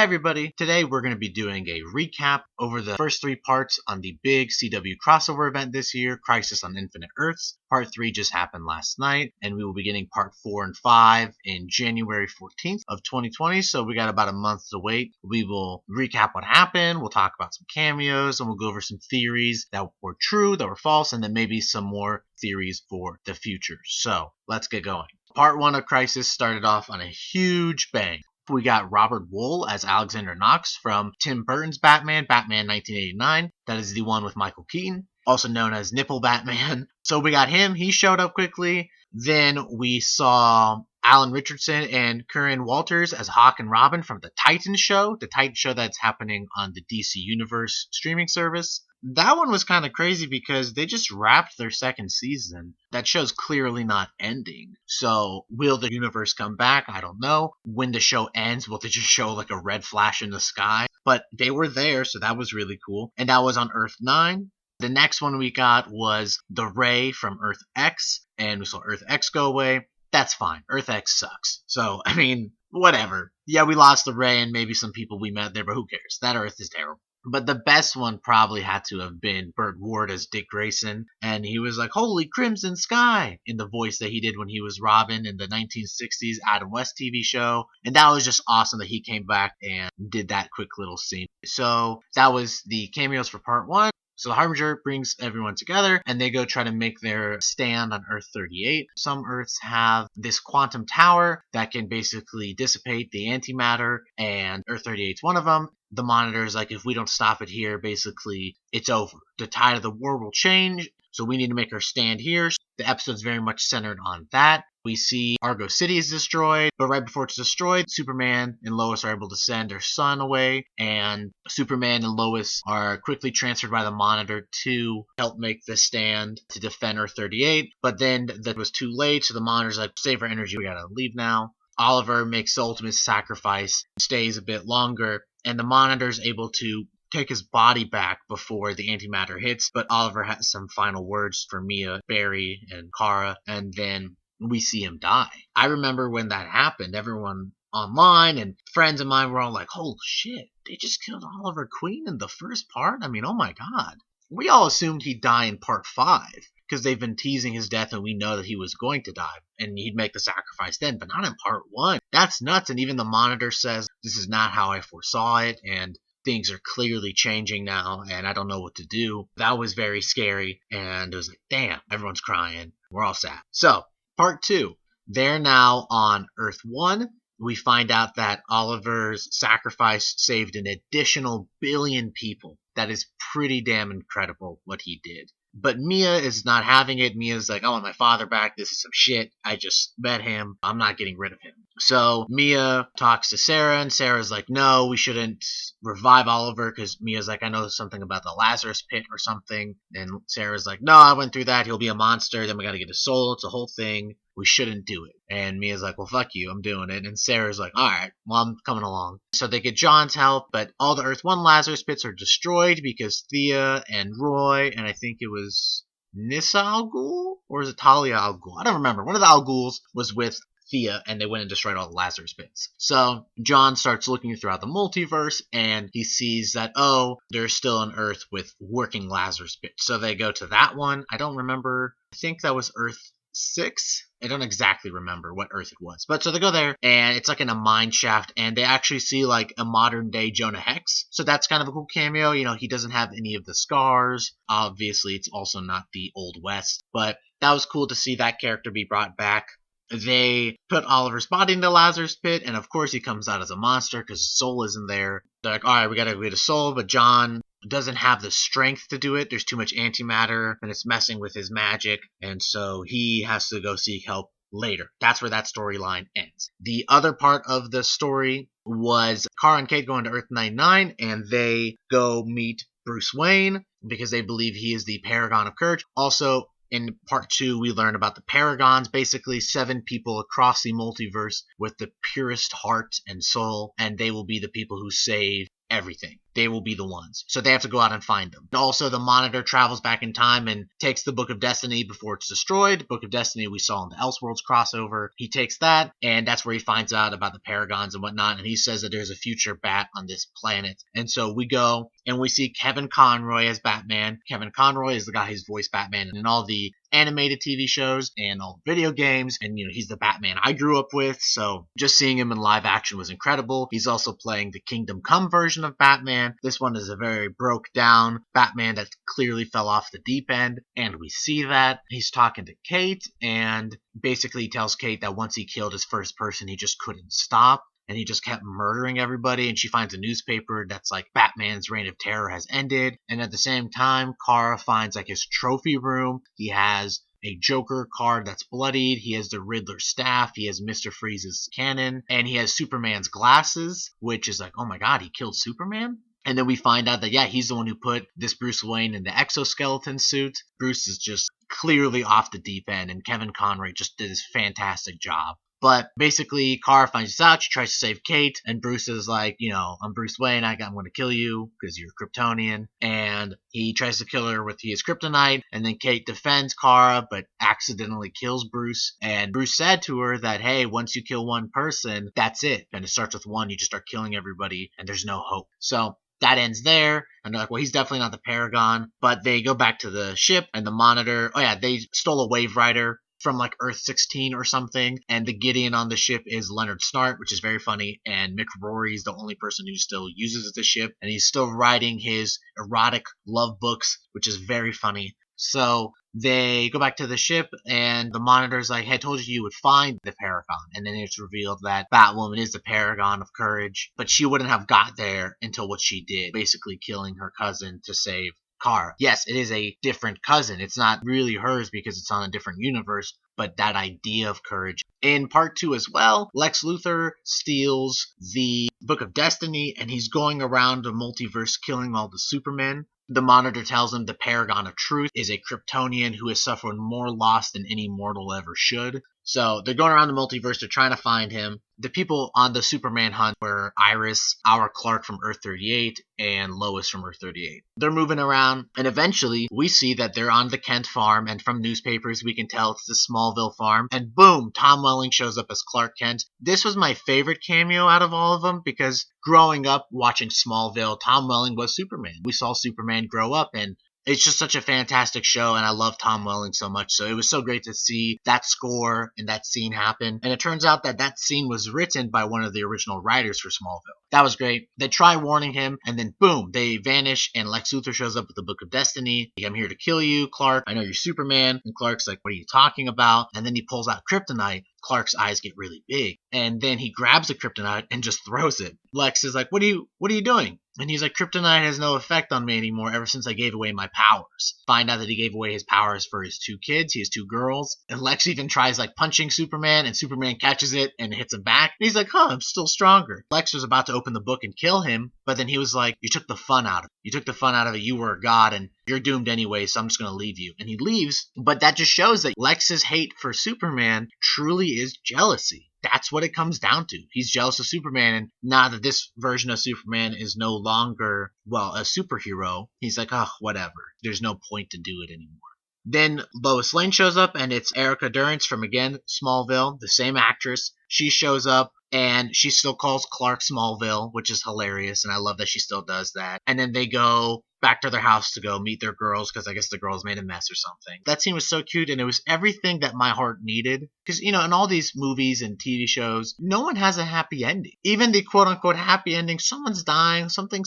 Hey everybody, today we're going to be doing a recap over the first three parts on the big CW crossover event this year, Crisis on Infinite Earths. Part 3 just happened last night, and we will be getting part 4 and 5 in January 14th of 2020, so we got about a month to wait. We will recap what happened, we'll talk about some cameos, and we'll go over some theories that were true, that were false, and then maybe some more theories for the future. So, let's get going. Part 1 of Crisis started off on a huge bang. We got Robert Wuhl as Alexander Knox from Tim Burton's Batman, Batman 1989. That is the one with Michael Keaton, also known as Nipple Batman. So we got him. He showed up quickly. Then we saw Alan Richardson and Curran Walters as Hawk and Robin from the Titan show that's happening on the DC Universe streaming service. That one was kind of crazy because they just wrapped their second season. That show's clearly not ending. So will the universe come back? I don't know. When the show ends, will they just show like a red flash in the sky? But they were there, so that was really cool. And that was on Earth 9. The next one we got was the Ray from Earth X, and we saw Earth X go away. That's fine. Earth X sucks. So, I mean, whatever. Yeah, we lost the Ray and maybe some people we met there, but who cares? That Earth is terrible. But the best one probably had to have been Burt Ward as Dick Grayson. And he was like, "Holy Crimson Sky," in the voice that he did when he was Robin in the 1960s Adam West TV show. And that was just awesome that he came back and did that quick little scene. So that was the cameos for part 1. So the Harbinger brings everyone together, and they go try to make their stand on Earth 38. Some Earths have this quantum tower that can basically dissipate the antimatter, and Earth 38 is one of them. The Monitor is like, if we don't stop it here, basically, it's over. The tide of the war will change, so we need to make our stand here. The episode's very much centered on that. We see Argo City is destroyed, but right before it's destroyed, Superman and Lois are able to send their son away, and Superman and Lois are quickly transferred by the Monitor to help make the stand to defend Earth 38, but then that was too late, so the Monitor's like, save our energy, we gotta leave now. Oliver makes the ultimate sacrifice, stays a bit longer, and the Monitor's able to take his body back before the antimatter hits, but Oliver has some final words for Mia, Barry, and Kara, and then we see him die. I remember when that happened, everyone online and friends of mine were all like, "Holy shit, they just killed Oliver Queen in the first part? I mean, oh my god." We all assumed he'd die in part 5, because they've been teasing his death and we know that he was going to die, and he'd make the sacrifice then, but not in part 1. That's nuts, and even the Monitor says, this is not how I foresaw it, and things are clearly changing now, and I don't know what to do. That was very scary, and it was like, damn, everyone's crying. We're all sad. So, part 2. They're now on Earth 1. We find out that Oliver's sacrifice saved an additional billion people. That is pretty damn incredible what he did. But Mia is not having it. Mia's like, I want my father back. This is some shit. I just met him. I'm not getting rid of him. So Mia talks to Sarah, and Sarah's like, no, we shouldn't revive Oliver, because Mia's like, I know something about the Lazarus Pit or something. And Sarah's like, no, I went through that. He'll be a monster. Then we got to get his soul. It's a whole thing. We shouldn't do it. And Mia's like, well, fuck you. I'm doing it. And Sarah's like, all right, well, I'm coming along. So they get John's help, but all the Earth 1 Lazarus Pits are destroyed because Thea and Roy, and I think it was Nissa Al Ghul, or is it Talia Al Ghul? I don't remember. One of the Al Ghuls was with Thea, and they went and destroyed all the Lazarus Pits. So John starts looking throughout the multiverse, and he sees that, oh, there's still an Earth with working Lazarus Pits. So they go to that one. I don't remember. I think that was Earth 6. I don't exactly remember what Earth it was. But so they go there, and it's like in a mine shaft, and they actually see like a modern day Jonah Hex. So that's kind of a cool cameo. You know, he doesn't have any of the scars. Obviously, it's also not the Old West. But that was cool to see that character be brought back. They put Oliver's body in the Lazarus Pit, and of course he comes out as a monster because his soul isn't there. They're like, all right, we gotta get his soul, but John doesn't have the strength to do it. There's too much antimatter, and it's messing with his magic, and so he has to go seek help later. That's where that storyline ends. The other part of the story was Kara and Kate going to Earth 99, and they go meet Bruce Wayne because they believe he is the Paragon of Courage. Also, in part 2, we learn about the Paragons, basically 7 people across the multiverse with the purest heart and soul, and they will be the people who save everything. They will be the ones. So they have to go out and find them. And also, the Monitor travels back in time and takes the Book of Destiny before it's destroyed. Book of Destiny we saw in the Elseworlds crossover. He takes that, and that's where he finds out about the Paragons and whatnot. And he says that there's a future Bat on this planet. And so we go and we see Kevin Conroy as Batman. Kevin Conroy is the guy who's voiced Batman in all the animated TV shows and all video games. And, he's the Batman I grew up with. So just seeing him in live action was incredible. He's also playing the Kingdom Come version of Batman. This one is a very broke down Batman that clearly fell off the deep end. And we see that. He's talking to Kate and basically tells Kate that once he killed his first person, he just couldn't stop. And he just kept murdering everybody. And she finds a newspaper that's like Batman's reign of terror has ended. And at the same time, Kara finds like his trophy room. He has a Joker card that's bloodied. He has the Riddler staff. He has Mr. Freeze's cannon. And he has Superman's glasses, which is like, oh my God, he killed Superman? And then we find out that, yeah, he's the one who put this Bruce Wayne in the exoskeleton suit. Bruce is just clearly off the deep end. And Kevin Conroy just did his fantastic job. But basically, Kara finds this out. She tries to save Kate, and Bruce is like, I'm Bruce Wayne. I'm going to kill you because you're Kryptonian. And he tries to kill her with his kryptonite, and then Kate defends Kara, but accidentally kills Bruce. And Bruce said to her that, hey, once you kill one person, that's it. And it starts with one. You just start killing everybody, and there's no hope. So that ends there. And they're like, well, he's definitely not the Paragon. But they go back to the ship, and the Monitor, they stole a Wave Rider from like Earth 16 or something, and the Gideon on the ship is Leonard Snart, which is very funny, and Mick Rory is the only person who still uses the ship, and he's still writing his erotic love books, which is very funny. So they go back to the ship, and the Monitor's like, hey, I told you would find the Paragon. And then it's revealed that Batwoman is the Paragon of Courage, but she wouldn't have got there until what she did, basically killing her cousin to save Kara. Yes, it is a different cousin. It's not really hers because it's on a different universe, but that idea of courage. In part 2 as well, Lex Luthor steals the Book of Destiny, and he's going around the multiverse killing all the Supermen. The Monitor tells him the Paragon of Truth is a Kryptonian who has suffered more loss than any mortal ever should. So they're going around the multiverse, they're trying to find him. The people on the Superman hunt were Iris, our Clark from Earth 38, and Lois from Earth 38. They're moving around, and eventually we see that they're on the Kent farm, and from newspapers we can tell it's the Smallville farm. And boom, Tom Welling shows up as Clark Kent. This was my favorite cameo out of all of them because growing up watching Smallville, Tom Welling was Superman. We saw Superman grow up, and it's just such a fantastic show, and I love Tom Welling so much. So it was so great to see that score and that scene happen. And it turns out that that scene was written by one of the original writers for Smallville. That was great. They try warning him, and then boom, they vanish, and Lex Luthor shows up with the Book of Destiny. I'm here to kill you, Clark. I know you're Superman. And Clark's like, what are you talking about? And then he pulls out kryptonite. Clark's eyes get really big, and then he grabs the kryptonite and just throws it. Lex is like, what are you doing? And he's like, kryptonite has no effect on me anymore ever since I gave away my powers. Find out that he gave away his powers for his 2 kids. He has 2 girls. And Lex even tries like punching Superman, and Superman catches it and hits him back. And he's like, I'm still stronger. Lex was about to open the book and kill him, but then he was like, you took the fun out of it. You took the fun out of it. You were a god, and you're doomed anyway, so I'm just going to leave you. And he leaves, but that just shows that Lex's hate for Superman truly is jealousy. That's what it comes down to. He's jealous of Superman, and now that this version of Superman is no longer, a superhero, he's like, whatever. There's no point to do it anymore. Then Lois Lane shows up, and it's Erica Durance from, again, Smallville, the same actress. She shows up, and she still calls Clark Smallville, which is hilarious, and I love that she still does that. And then they go back to their house to go meet their girls, because I guess the girls made a mess or something. That scene was so cute, and it was everything that my heart needed. Because, in all these movies and TV shows, no one has a happy ending. Even the quote-unquote happy ending, someone's dying, something,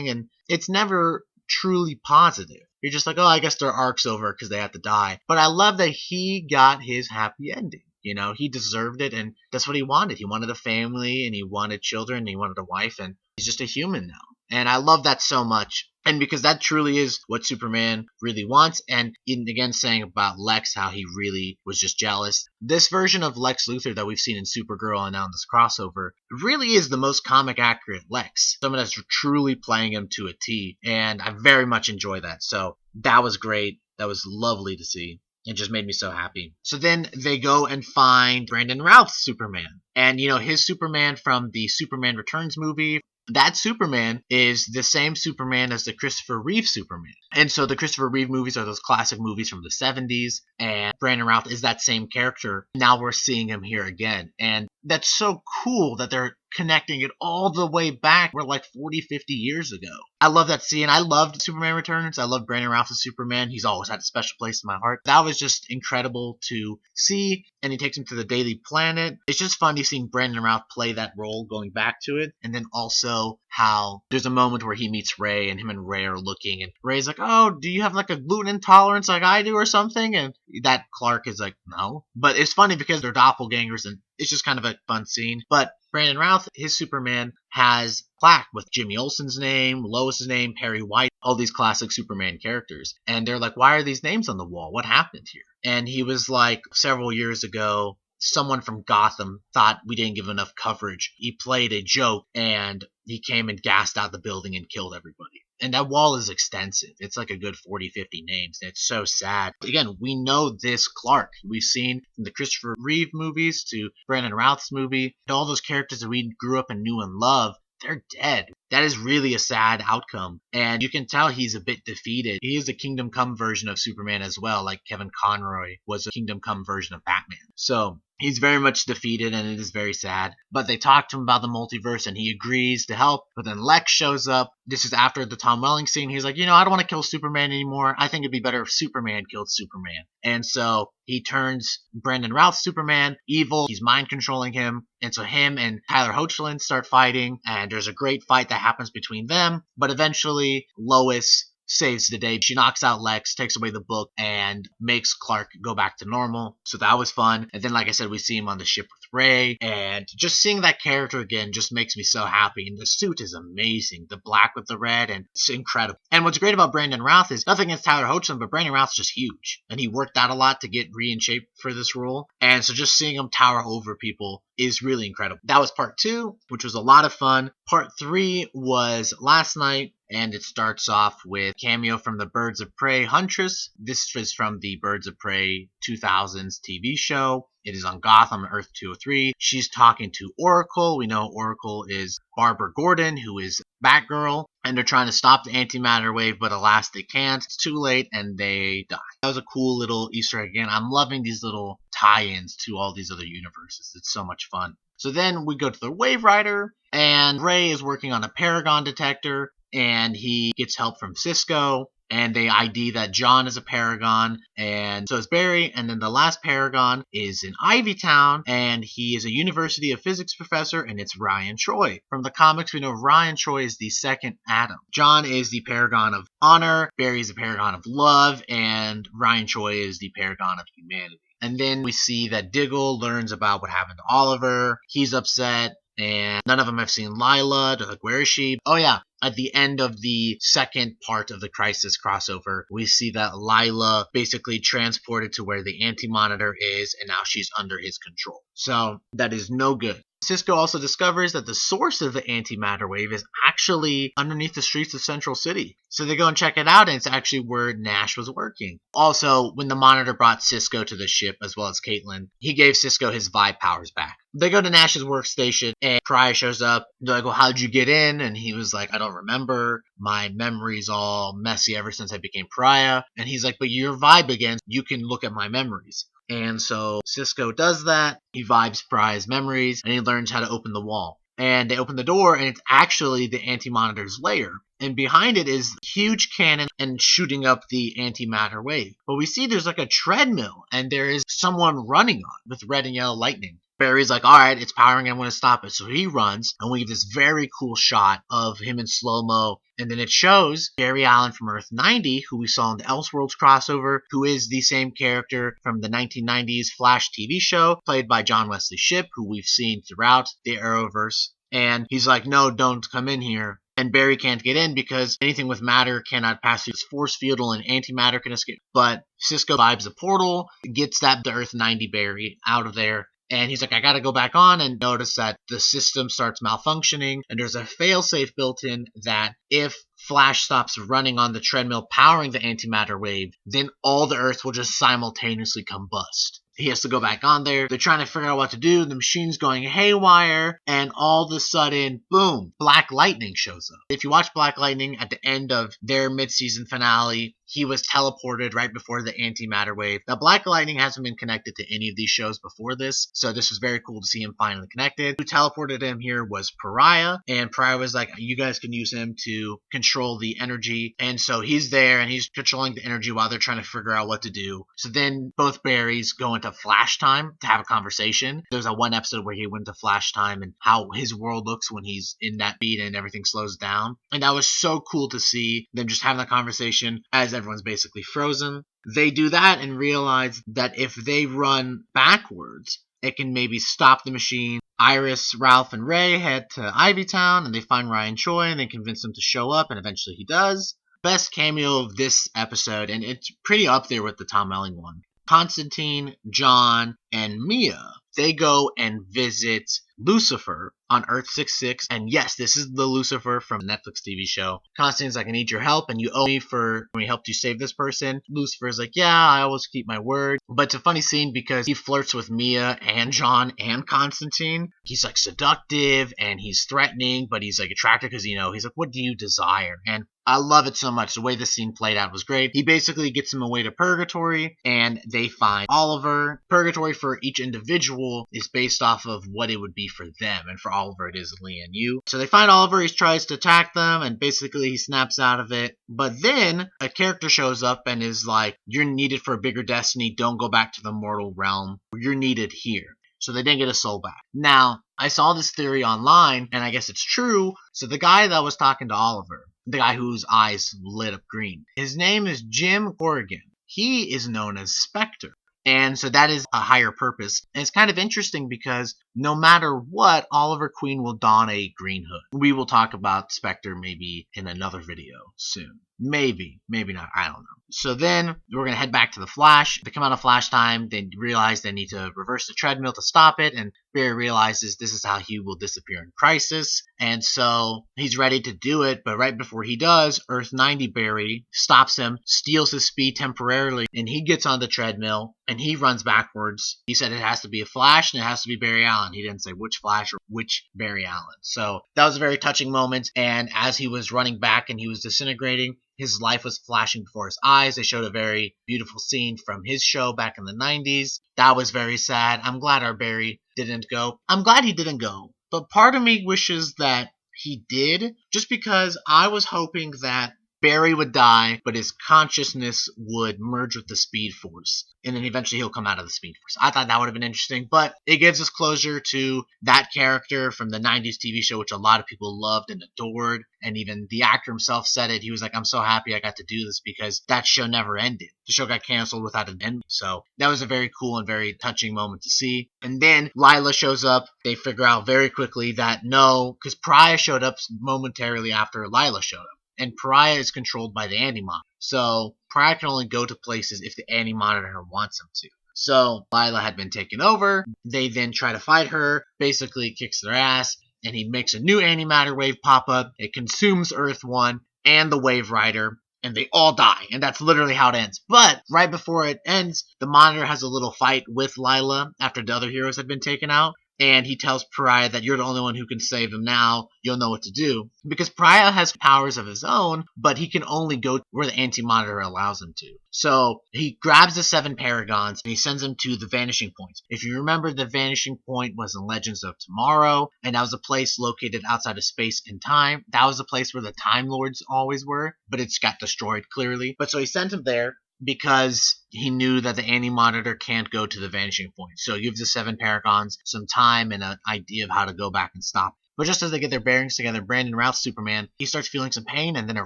and it's never truly positive. You're just like, I guess their arc's over because they have to die. But I love that he got his happy ending. He deserved it, and that's what he wanted. He wanted a family, and he wanted children, and he wanted a wife, and he's just a human now. And I love that so much. And because that truly is what Superman really wants. And again, saying about Lex, how he really was just jealous. This version of Lex Luthor that we've seen in Supergirl and now in this crossover really is the most comic accurate Lex. Someone that's truly playing him to a T. And I very much enjoy that. So that was great. That was lovely to see. It just made me so happy. So then they go and find Brandon Routh's Superman. And, his Superman from the Superman Returns movie, that Superman is the same Superman as the Christopher Reeve Superman. And so the Christopher Reeve movies are those classic movies from the 70s, and Brandon Routh is that same character. Now we're seeing him here again. And that's so cool that they're connecting it all the way back. We're like 40, 50 years ago. I love that scene. I loved Superman Returns. I love Brandon Routh as Superman. He's always had a special place in my heart. That was just incredible to see. And he takes him to the Daily Planet. It's just funny seeing Brandon Routh play that role going back to it. And then also how there's a moment where he meets Ray and him and Ray are looking. And Ray's like, oh, do you have like a gluten intolerance like I do or something? And that Clark is like, no. But it's funny because they're doppelgangers and it's just kind of a fun scene. But Brandon Routh, his Superman, has plaque with Jimmy Olsen's name, Lois's name, Perry White, all these classic Superman characters. And they're like, why are these names on the wall? What happened here? And he was like, several years ago, someone from Gotham thought we didn't give enough coverage. He played a joke and he came and gassed out the building and killed everybody. And that wall is extensive. It's like a good 40, 50 names. And it's so sad. Again, we know this Clark. We've seen from the Christopher Reeve movies to Brandon Routh's movie, and all those characters that we grew up and knew and loved, they're dead. That is really a sad outcome. And you can tell he's a bit defeated. He is a Kingdom Come version of Superman as well, like Kevin Conroy was a Kingdom Come version of Batman. So he's very much defeated, and it is very sad. But they talk to him about the multiverse, and he agrees to help. But then Lex shows up. This is after the Tom Welling scene. He's like, I don't want to kill Superman anymore. I think it'd be better if Superman killed Superman. And so he turns Brandon Routh Superman evil. He's mind controlling him. And so him and Tyler Hoechlin start fighting. And there's a great fight that happens between them. But eventually, Lois saves the day. She knocks out Lex, takes away the book, and makes Clark go back to normal. So that was fun. And then, like I said, we see him on the ship with Ray. And just seeing that character again just makes me so happy. And the suit is amazing. The black with the red, and it's incredible. And what's great about Brandon Routh is nothing against Tyler Hoechlin, but Brandon Routh's just huge. And he worked out a lot to get in shape for this role. And so just seeing him tower over people is really incredible. That was part 2, which was a lot of fun. Part 3 was last night. And it starts off with cameo from the Birds of Prey Huntress. This is from the Birds of Prey 2000s TV show. It is on Gotham, Earth 203. She's talking to Oracle. We know Oracle is Barbara Gordon, who is Batgirl. And they're trying to stop the antimatter wave, but alas, they can't. It's too late, and they die. That was a cool little Easter egg. Again, I'm loving these little tie-ins to all these other universes. It's so much fun. So then we go to the Wave Rider, and Ray is working on a Paragon detector. And he gets help from Cisco, and they ID that John is a Paragon, and so is Barry. And then the last Paragon is in Ivytown, and he is a University of Physics professor, and it's Ryan Choi. From the comics, we know Ryan Choi is the second Atom. John is the Paragon of Honor, Barry is the Paragon of Love, and Ryan Choi is the Paragon of Humanity. And then we see that Diggle learns about what happened to Oliver. He's upset. And none of them have seen Lila. They're like, where is she? Oh, yeah. At the end of the second part of the Crisis crossover, we see that Lila basically transported to where the Anti-Monitor is, and now she's under his control. So that is no good. Cisco also discovers that the source of the antimatter wave is actually underneath the streets of Central City. So they go and check it out, and it's actually where Nash was working. Also, when the Monitor brought Cisco to the ship, as well as Caitlin, he gave Cisco his vibe powers back. They go to Nash's workstation, and Pariah shows up. They're like, well, how'd you get in? And he was like, I don't remember. My memory's all messy ever since I became Pariah. And he's like, but you're vibe again. You can look at my memories. And so Cisco does that. He vibes Pariah's memories, and he learns how to open the wall. And they open the door, and it's actually the Anti-Monitor's lair. And behind it is a huge cannon and shooting up the antimatter wave. But we see there's like a treadmill, and there is someone running on with red and yellow lightning. Barry's like, all right, it's powering, I'm going to stop it. So he runs, and we have this very cool shot of him in slow-mo. And then it shows Barry Allen from Earth 90, who we saw in the Elseworlds crossover, who is the same character from the 1990s Flash TV show, played by John Wesley Shipp, who we've seen throughout the Arrowverse. And he's like, no, don't come in here. And Barry can't get in because anything with matter cannot pass through this force field, and antimatter can escape. But Cisco vibes a portal, gets the Earth 90 Barry out of there. And he's like, I gotta go back on, and notice that the system starts malfunctioning, and there's a failsafe built in that if Flash stops running on the treadmill powering the antimatter wave, then all the Earth will just simultaneously combust. He has to go back on there. They're trying to figure out what to do. The machine's going haywire, and all of a sudden, boom, Black Lightning shows up. If you watch Black Lightning at the end of their mid-season finale, he was teleported right before the antimatter wave. Now, Black Lightning hasn't been connected to any of these shows before this, so this was very cool to see him finally connected. Who teleported him here was Pariah, and Pariah was like, you guys can use him to control the energy, and so he's there, and he's controlling the energy while they're trying to figure out what to do. So then both Barrys go into Flash time to have a conversation. There's a one episode where he went to Flash time and how his world looks when he's in that beat and everything slows down. And that was so cool to see them just having that conversation as everyone's basically frozen. They do that and realize that if they run backwards, it can maybe stop the machine. Iris, Ralph, and Ray head to Ivytown and they find Ryan Choi and they convince him to show up, and eventually he does. Best cameo of this episode, and it's pretty up there with the Tom Welling one. Constantine, John, and Mia, they go and visit Lucifer on Earth 66. And yes, this is the Lucifer from the Netflix TV show. Constantine's like, I need your help, and you owe me for when we helped you save this person. Lucifer's like, yeah, I always keep my word. But it's a funny scene because he flirts with Mia and John and Constantine. He's like seductive and he's threatening, but he's like attracted because, he's like, what do you desire? And I love it so much. The way the scene played out was great. He basically gets him away to Purgatory, and they find Oliver. Purgatory for each individual is based off of what it would be for them, and for Oliver it is Lee and you. So they find Oliver, he tries to attack them, and basically he snaps out of it. But then a character shows up and is like, you're needed for a bigger destiny, don't go back to the mortal realm, you're needed here. So they didn't get a soul back. Now, I saw this theory online, and I guess it's true. So the guy that was talking to Oliver, the guy whose eyes lit up green, his name is Jim Corrigan. He is known as Spectre. And so that is a higher purpose. And it's kind of interesting because no matter what, Oliver Queen will don a green hood. We will talk about Spectre maybe in another video soon. Maybe not. I don't know. So then we're going to head back to the Flash. They come out of Flash time. They realize they need to reverse the treadmill to stop it. And Barry realizes this is how he will disappear in Crisis. And so he's ready to do it. But right before he does, Earth 90 Barry stops him, steals his speed temporarily, and he gets on the treadmill and he runs backwards. He said it has to be a Flash and it has to be Barry Allen. He didn't say which Flash or which Barry Allen. So that was a very touching moment. And as he was running back and he was disintegrating, his life was flashing before his eyes. They showed a very beautiful scene from his show back in the 90s. That was very sad. I'm glad our Barry didn't go. I'm glad he didn't go. But part of me wishes that he did, just because I was hoping that Barry would die, but his consciousness would merge with the Speed Force. And then eventually he'll come out of the Speed Force. I thought that would have been interesting, but it gives us closure to that character from the 90s TV show, which a lot of people loved and adored. And even the actor himself said it. He was like, I'm so happy I got to do this because that show never ended. The show got canceled without an end. So that was a very cool and very touching moment to see. And then Lila shows up. They figure out very quickly that no, because Pariah showed up momentarily after Lila showed up. And Pariah is controlled by the Anti-Monitor. So Pariah can only go to places if the Anti-Monitor wants him to. So Lila had been taken over. They then try to fight her, basically kicks their ass, and he makes a new antimatter wave pop up. It consumes Earth 1 and the Wave Rider, and they all die. And that's literally how it ends. But right before it ends, the Monitor has a little fight with Lila after the other heroes had been taken out. And he tells Pariah that you're the only one who can save him now. You'll know what to do. Because Pariah has powers of his own, but he can only go where the Anti-Monitor allows him to. So he grabs the 7 Paragons and he sends them to the Vanishing Points. If you remember, the Vanishing Point was in Legends of Tomorrow, and that was a place located outside of space and time. That was a place where the Time Lords always were, but it's got destroyed clearly. But so he sent him there because he knew that the Anti-Monitor can't go to the Vanishing Point. So he gives the 7 Paragons some time and an idea of how to go back and stop it. But just as they get their bearings together, Brandon Routh's Superman, he starts feeling some pain, and then a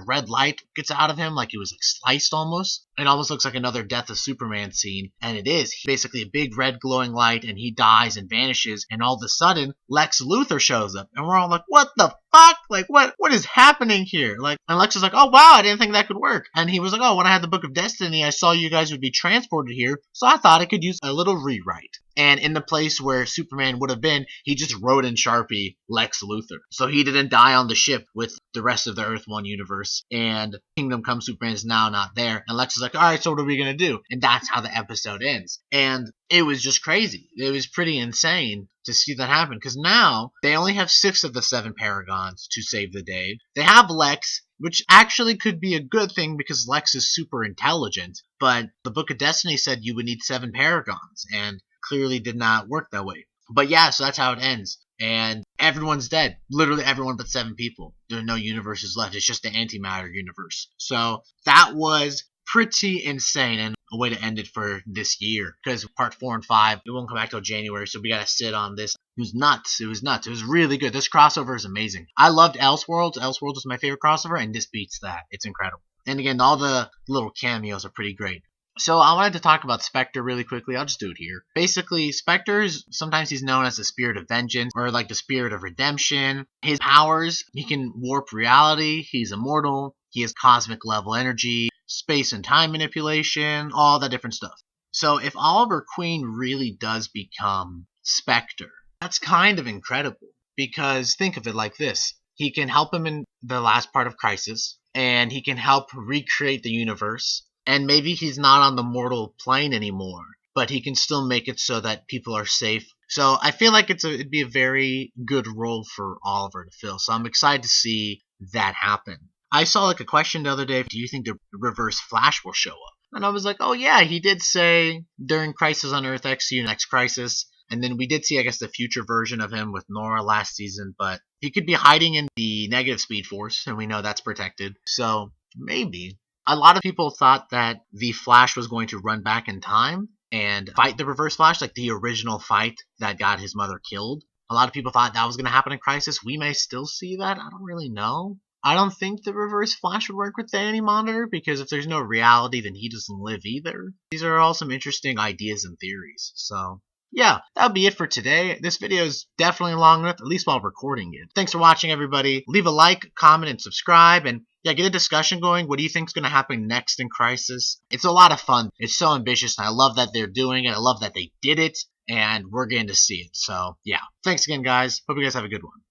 red light gets out of him like he was sliced almost. It almost looks like another Death of Superman scene, and it is. Basically a big red glowing light, and he dies and vanishes, and all of a sudden, Lex Luthor shows up, and we're all like, what the fuck? Like, what is happening here? And Lex is like, oh wow, I didn't think that could work. And he was like, oh, when I had the Book of Destiny, I saw you guys would be transported here, so I thought I could use a little rewrite. And in the place where Superman would have been, he just wrote in Sharpie Lex Luthor. So he didn't die on the ship with the rest of the Earth 1 universe. And Kingdom Come Superman is now not there. And Lex is like, alright, so what are we going to do? And that's how the episode ends. And it was just crazy. It was pretty insane to see that happen. Because now they only have 6 of the 7 Paragons to save the day. They have Lex, which actually could be a good thing because Lex is super intelligent. But the Book of Destiny said you would need 7 Paragons. And clearly did not work that way. But yeah, so that's how it ends. And everyone's dead. Literally everyone but 7 people. There are no universes left. It's just the antimatter universe. So that was pretty insane and a way to end it for this year. Because part 4 and 5, it won't come back till January, so we gotta sit on this. It was nuts. It was nuts. It was really good. This crossover is amazing. I loved Elseworlds. Elseworlds was my favorite crossover, and this beats that. It's incredible. And again, all the little cameos are pretty great. So I wanted to talk about Spectre really quickly. I'll just do it here. Basically, sometimes he's known as the spirit of vengeance or like the spirit of redemption. His powers, he can warp reality. He's immortal. He has cosmic level energy, space and time manipulation, all that different stuff. So if Oliver Queen really does become Spectre, that's kind of incredible because think of it like this. He can help him in the last part of Crisis and he can help recreate the universe. And maybe he's not on the mortal plane anymore, but he can still make it so that people are safe. So I feel like it'd be a very good role for Oliver to fill. So I'm excited to see that happen. I saw like a question the other day, do you think the Reverse Flash will show up? And I was like, oh yeah, he did say during Crisis on Earth X, see you next Crisis. And then we did see, I guess, the future version of him with Nora last season, but he could be hiding in the negative Speed Force, and we know that's protected. So maybe. A lot of people thought that the Flash was going to run back in time and fight the Reverse Flash, like the original fight that got his mother killed. A lot of people thought that was going to happen in Crisis. We may still see that. I don't really know. I don't think the Reverse Flash would work with the Anti-Monitor because if there's no reality, then he doesn't live either. These are all some interesting ideas and theories. So yeah, that'll be it for today. This video is definitely long enough, at least while recording it. Thanks for watching, everybody. Leave a like, comment, and subscribe, and yeah, get a discussion going. What do you think is going to happen next in Crisis? It's a lot of fun. It's so ambitious, and I love that they're doing it. I love that they did it, and we're getting to see it. So yeah, thanks again, guys. Hope you guys have a good one.